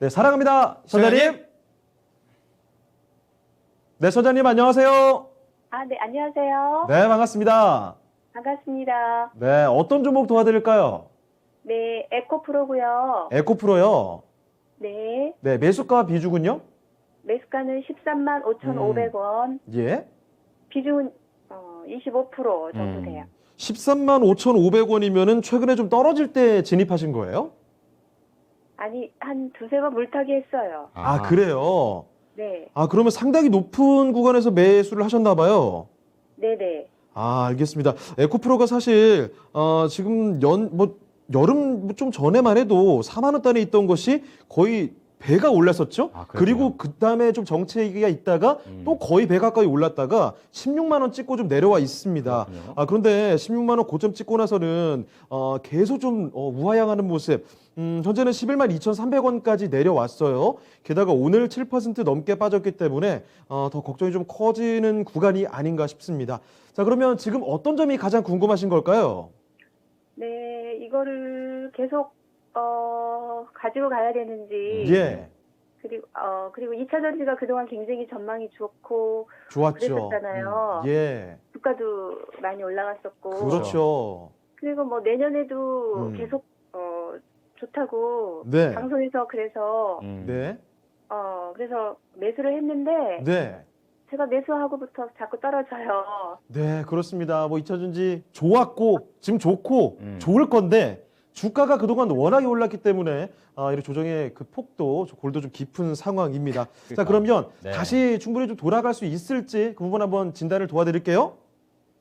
네, 사랑합니다. 선장님. 네, 선장님 안녕하세요. 네, 안녕하세요. 네, 반갑습니다. 반갑습니다. 네, 어떤 종목 도와드릴까요? 네, 에코프로고요. 에코프로요. 네, 네, 매수가 비중은요? 매수가는 13만 5,500원, 예. 비중은 25% 정도 돼요. 13만 5,500원이면은 최근에 좀 떨어질 때 진입하신 거예요? 아니, 한 두세 번 물타기 했어요. 아, 그래요? 네, 아, 그러면 상당히 높은 구간에서 매수를 하셨나 봐요. 네네. 아, 알겠습니다. 에코프로가 사실 지금 여름 좀 전에만 해도 4만 원단에 있던 것이 거의 배가 올랐었죠. 아, 그랬군요. 그리고 그다음에 좀 정체기가 있다가 또 거의 배 가까이 올랐다가 16만 원 찍고 좀 내려와 있습니다. 그렇군요. 그런데 16만 원 고점 찍고 나서는 계속 좀 우하향하는 모습. 현재는 11만 2,300원까지 내려왔어요. 게다가 오늘 7% 넘게 빠졌기 때문에 더 걱정이 좀 커지는 구간이 아닌가 싶습니다. 자, 그러면 지금 어떤 점이 가장 궁금하신 걸까요? 네, 이거를 계속 가지고 가야 되는지, 예, 그리고 2차 전지가 그동안 굉장히 전망이 좋고 좋았죠. 그랬었잖아요. 예, 주가도 많이 올라갔었고. 그렇죠. 그리고 뭐 내년에도 음. 계속 좋다고 네. 방송에서 그래서 네, 그래서 매수를 했는데 네. 제가 매수하고부터 자꾸 떨어져요. 네, 그렇습니다. 뭐 2차 전지 좋았고 지금 좋고 좋을 음. 건데 주가가 그동안 워낙에 올랐기 때문에 이런 조정의 그 폭도 골도 좀 깊은 상황입니다. 자, 그러니까. 그러면 네. 다시 충분히 좀 돌아갈 수 있을지 그 부분 한번 진단을 도와드릴게요.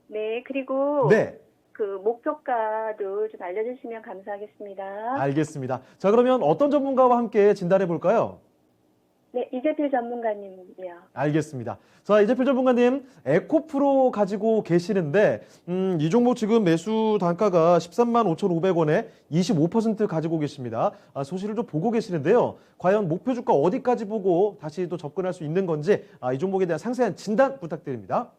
네, 그리고 네, 그 목표가도 좀 알려주시면 감사하겠습니다. 알겠습니다. 자, 그러면 어떤 전문가와 함께 진단해 볼까요? 네, 이재필 전문가님이요. 알겠습니다. 자, 이재필 전문가님, 에코프로 가지고 계시는데, 이 종목 지금 매수 단가가 13만 5,500원에 25% 가지고 계십니다. 소식을 좀 보고 계시는데요. 과연 목표 주가 어디까지 보고 다시 또 접근할 수 있는 건지, 이 종목에 대한 상세한 진단 부탁드립니다.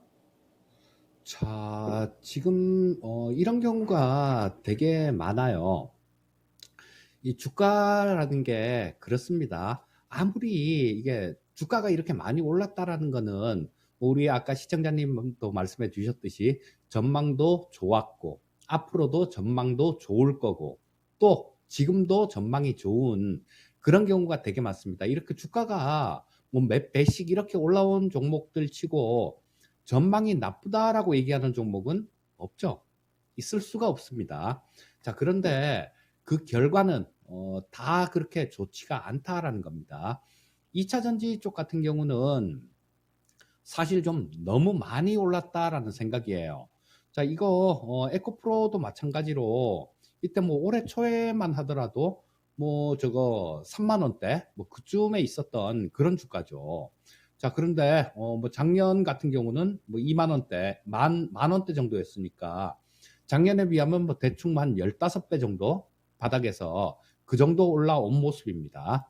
자, 지금 이런 경우가 되게 많아요. 이 주가라는 게 그렇습니다. 아무리 이게 주가가 이렇게 많이 올랐다라는 거는 우리 아까 시청자님도 말씀해 주셨듯이 전망도 좋았고 앞으로도 전망도 좋을 거고 또 지금도 전망이 좋은 그런 경우가 되게 많습니다. 이렇게 주가가 뭐 몇 배씩 이렇게 올라온 종목들 치고 전망이 나쁘다라고 얘기하는 종목은 없죠. 있을 수가 없습니다. 자, 그런데 그 결과는 다 그렇게 좋지가 않다라는 겁니다. 2차 전지 쪽 같은 경우는 사실 좀 너무 많이 올랐다라는 생각이에요. 자, 이거 에코프로도 마찬가지로 이때 뭐 올해 초에만 하더라도 뭐 저거 3만 원대 뭐 그쯤에 있었던 그런 주가죠. 자, 그런데 뭐 작년 같은 경우는 뭐 2만 원대, 만 원대 정도였으니까 작년에 비하면 뭐 대충 한 15배 정도 바닥에서 그 정도 올라온 모습입니다.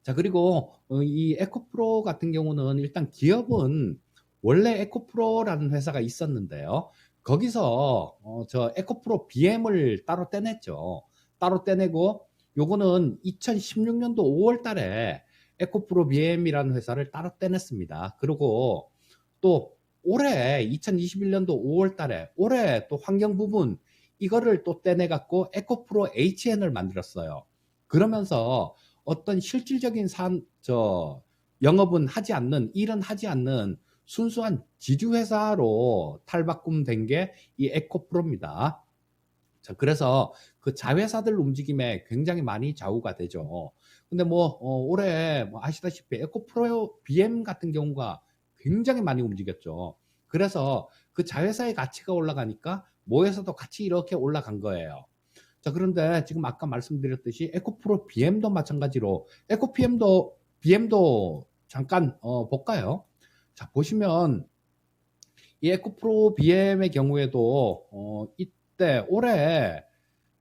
자, 그리고 이 에코프로 같은 경우는 일단 기업은 원래 에코프로라는 회사가 있었는데요. 거기서 저 에코프로 BM을 따로 떼냈죠. 따로 떼내고 요거는 2016년도 5월 달에 에코프로 BM이라는 회사를 따로 떼냈습니다. 그리고 또 올해 2021년도 5월 달에 올해 또 환경 부분 이거를 또 떼내 갖고 에코프로 HN을 만들었어요. 그러면서 어떤 실질적인 영업은 하지 않는, 일은 하지 않는 순수한 지주회사로 탈바꿈된 게 이 에코프로입니다. 자, 그래서 그 자회사들 움직임에 굉장히 많이 좌우가 되죠. 근데 뭐, 올해 뭐 아시다시피 에코프로 BM 같은 경우가 굉장히 많이 움직였죠. 그래서 그 자회사의 가치가 올라가니까 모여서도 같이 이렇게 올라간 거예요. 자, 그런데 지금 아까 말씀드렸듯이 에코프로 BM도 마찬가지로 BM도 잠깐 볼까요? 자, 보시면 이 에코프로 BM의 경우에도 이때 올해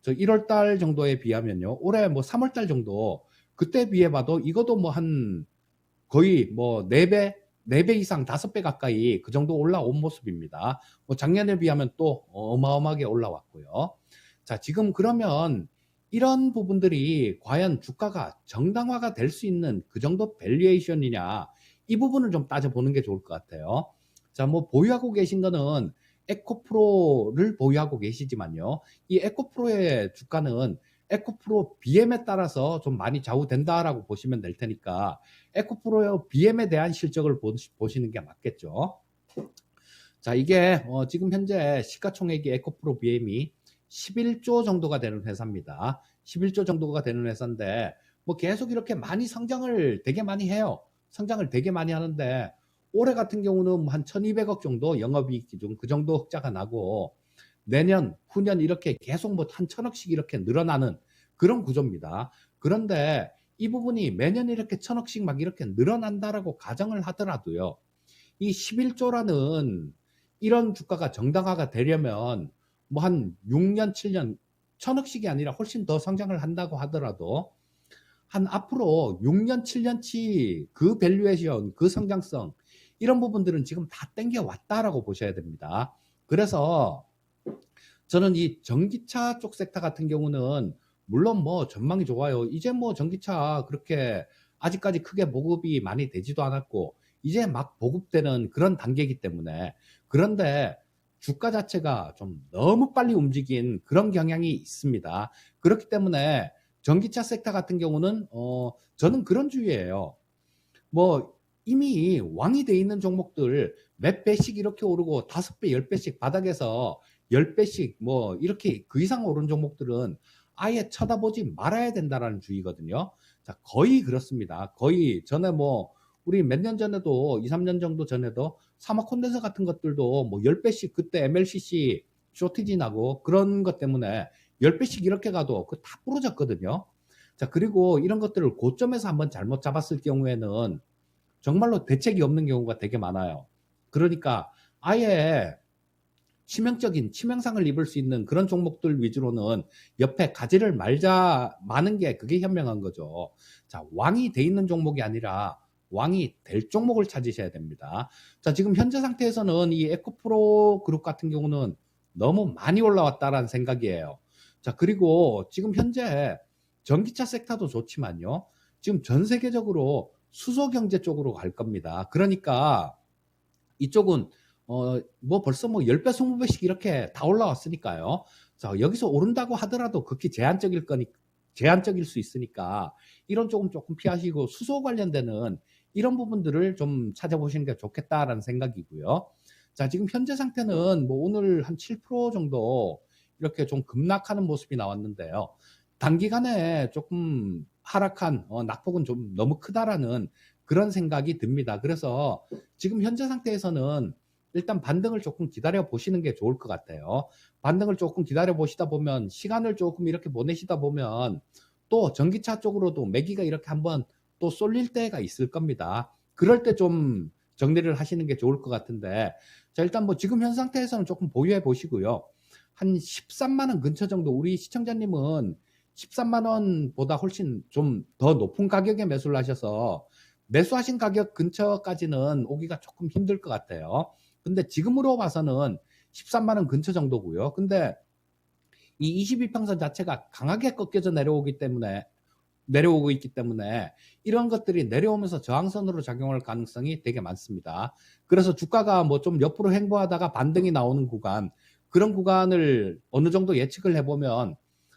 저 1월 달 정도에 비하면요. 올해 뭐 3월 달 정도 그때 비해 봐도 이것도 뭐 한 거의 뭐 4배 이상 5배 가까이 그 정도 올라온 모습입니다. 뭐 작년에 비하면 또 어마어마하게 올라왔고요. 자, 지금 그러면 이런 부분들이 과연 주가가 정당화가 될 수 있는 그 정도 밸류에이션이냐, 이 부분을 좀 따져보는 게 좋을 것 같아요. 자, 뭐 보유하고 계신 거는 에코프로를 보유하고 계시지만요. 이 에코프로의 주가는 에코프로 BM에 따라서 좀 많이 좌우된다라고 보시면 될 테니까 에코프로의 BM에 대한 실적을 보시는 게 맞겠죠. 자, 이게 지금 현재 시가총액이 에코프로 BM이 11조 정도가 되는 회사입니다. 11조 정도가 되는 회사인데 뭐 계속 이렇게 많이 성장을 되게 많이 해요. 성장을 되게 많이 하는데 올해 같은 경우는 한 1200억 정도 영업이익 기준 그 정도 흑자가 나고 내년, 후년 이렇게 계속 뭐 한 1000억씩 이렇게 늘어나는 그런 구조입니다. 그런데 이 부분이 매년 이렇게 1000억씩 막 이렇게 늘어난다라고 가정을 하더라도요. 이 11조라는 이런 주가가 정당화가 되려면 뭐 한 6년, 7년, 1000억씩이 아니라 훨씬 더 성장을 한다고 하더라도 한 앞으로 6년, 7년치 그 밸류에이션, 그 성장성 이런 부분들은 지금 다 땡겨왔다라고 보셔야 됩니다. 그래서 저는 이 전기차 쪽 섹터 같은 경우는 물론 뭐 전망이 좋아요. 이제 뭐 전기차 그렇게 아직까지 크게 보급이 많이 되지도 않았고 이제 막 보급되는 그런 단계이기 때문에 그런데 주가 자체가 좀 너무 빨리 움직인 그런 경향이 있습니다. 그렇기 때문에 전기차 섹터 같은 경우는 저는 그런 주의예요. 뭐 이미 왕이 돼 있는 종목들 몇 배씩 이렇게 오르고 5배, 10배씩 바닥에서 10배씩 뭐 이렇게 그 이상 오른 종목들은 아예 쳐다보지 말아야 된다라는 주의거든요. 자, 거의 그렇습니다. 거의 전에 뭐 우리 몇 년 전에도 2, 3년 정도 전에도 사막 콘덴서 같은 것들도 뭐 10배씩 그때 MLCC 쇼티지 나고 그런 것 때문에 10배씩 이렇게 가도 그 다 부러졌거든요. 자, 그리고 이런 것들을 고점에서 한번 잘못 잡았을 경우에는 정말로 대책이 없는 경우가 되게 많아요. 그러니까 아예 치명적인 치명상을 입을 수 있는 그런 종목들 위주로는 옆에 가지를 마는 게 그게 현명한 거죠. 자, 왕이 돼 있는 종목이 아니라 왕이 될 종목을 찾으셔야 됩니다. 자, 지금 현재 상태에서는 이 에코프로 그룹 같은 경우는 너무 많이 올라왔다라는 생각이에요. 자, 그리고 지금 현재 전기차 섹터도 좋지만요. 지금 전 세계적으로 수소 경제 쪽으로 갈 겁니다. 그러니까 이쪽은 뭐 벌써 뭐 10배, 20배씩 이렇게 다 올라왔으니까요. 자, 여기서 오른다고 하더라도 극히 제한적일 수 있으니까 이런 조금 피하시고 수소 관련되는 이런 부분들을 좀 찾아보시는 게 좋겠다라는 생각이고요. 자, 지금 현재 상태는 뭐 오늘 한 7% 정도 이렇게 좀 급락하는 모습이 나왔는데요. 단기간에 조금 하락한 낙폭은 좀 너무 크다라는 그런 생각이 듭니다. 그래서 지금 현재 상태에서는 일단 반등을 조금 기다려 보시는 게 좋을 것 같아요. 반등을 조금 기다려 보시다 보면 시간을 조금 이렇게 보내시다 보면 또 전기차 쪽으로도 매기가 이렇게 한번 또 쏠릴 때가 있을 겁니다. 그럴 때 좀 정리를 하시는 게 좋을 것 같은데 자, 일단 뭐 지금 현 상태에서는 조금 보유해 보시고요. 한 13만 원 근처 정도 우리 시청자님은 13만 원보다 훨씬 좀 더 높은 가격에 매수를 하셔서 매수하신 가격 근처까지는 오기가 조금 힘들 것 같아요. 근데 지금으로 봐서는 13만 원 근처 정도고요. 근데 이 22평선 자체가 강하게 꺾여져 내려오고 있기 때문에 이런 것들이 내려오면서 저항선으로 작용할 가능성이 되게 많습니다. 그래서 주가가 뭐 좀 옆으로 횡보하다가 반등이 나오는 구간, 그런 구간을 어느 정도 예측을 해보면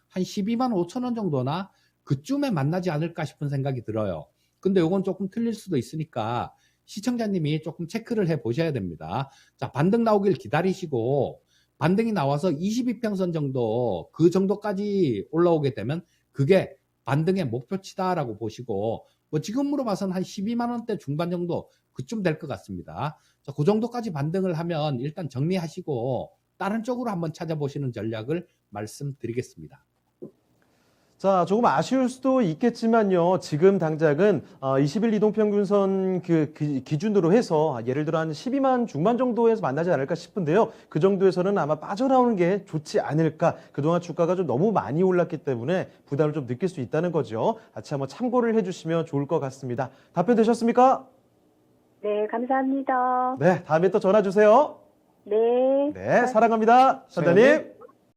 한 12만 5천 원 정도나 그쯤에 만나지 않을까 싶은 생각이 들어요. 근데 이건 조금 틀릴 수도 있으니까 시청자님이 조금 체크를 해 보셔야 됩니다. 자, 반등 나오길 기다리시고 반등이 나와서 22평선 정도 그 정도까지 올라오게 되면 그게 반등의 목표치다라고 보시고 뭐 지금으로 봐서는 한 12만 원대 중반 정도 그쯤 될 것 같습니다. 자, 그 정도까지 반등을 하면 일단 정리하시고 다른 쪽으로 한번 찾아보시는 전략을 말씀드리겠습니다. 자, 조금 아쉬울 수도 있겠지만요. 지금 당장은 20일 이동평균선 기준으로 해서 예를 들어 한 12만 중반 정도에서 만나지 않을까 싶은데요. 그 정도에서는 아마 빠져나오는 게 좋지 않을까. 그동안 주가가 좀 너무 많이 올랐기 때문에 부담을 좀 느낄 수 있다는 거죠. 같이 한번 참고를 해주시면 좋을 것 같습니다. 답변 되셨습니까? 네, 감사합니다. 네, 다음에 또 전화 주세요. 네. 네, 사랑합니다. 선생님.